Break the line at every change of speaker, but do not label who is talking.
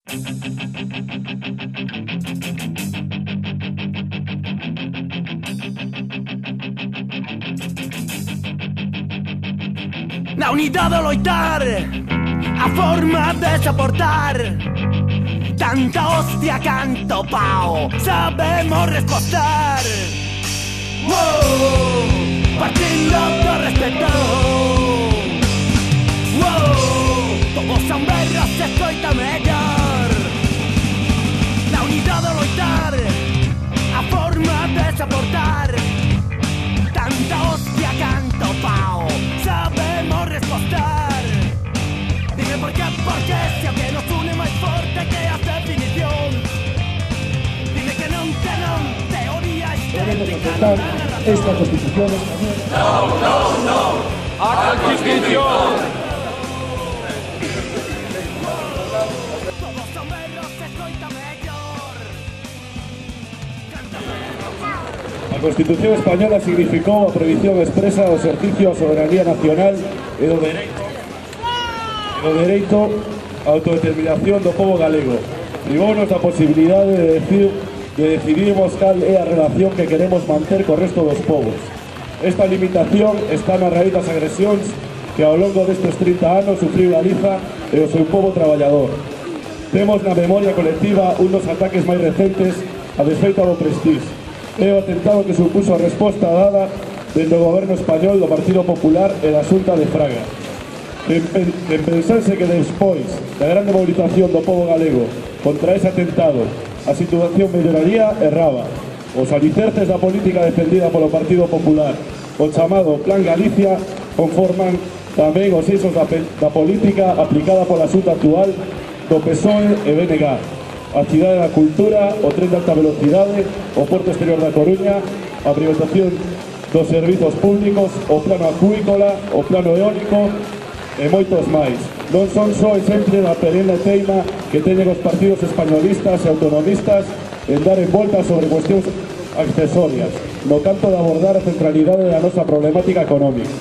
Na unidade de loitar, a forma de soportar tanta hostia, canto pao, sabemos respostar. Wow, partindo do respeto. Wow, todos son berros, se escoita mellor. Na unidade de loitar, a forma de soportar tanta hostia, canto pao, sabemos respostar. Dime por qué, porque si o que nos une máis forte que as definicións. Dime que non, teoría estética.
Esta Constitución española.
No, a Constitución.
Todos son berros, se escoita mellor.
A Constitución española significou a prohibición expresa do exercicio da soberanía nacional e do dereito á autodeterminación do pobo galego. Privounos a posibilidade de decidirmos cal é a relación que queremos manter co resto dos povos. Esta limitación está na raíz das agresións que ao longo destes 30 anos sufriu Galiza e o seu pobo traballador. Temos na memoria colectiva un dos ataques máis recentes a desfeita do Prestige. É o atentado que supuso a resposta dada dentro do goberno español do Partido Popular e da Xunta de Fraga. En pensarse que despois da grande movilización do pobo galego contra ese atentado a situación melloraría, erraba. Os alicerces da política defendida polo Partido Popular, o chamado Plan Galicia, conforman tamén os eixos da política aplicada pola Xunta actual do PSOE e BNG. A cidade da cultura, o tren de alta velocidade, o porto exterior da Coruña, a privatización dos servizos públicos, o plano acuícola, o plano eólico e moitos máis. Non son só exemplo da perenne teima que teñen os partidos españolistas e autonomistas en dar en volta sobre cuestións accesorias, no canto de abordar a centralidade da nosa problemática económica.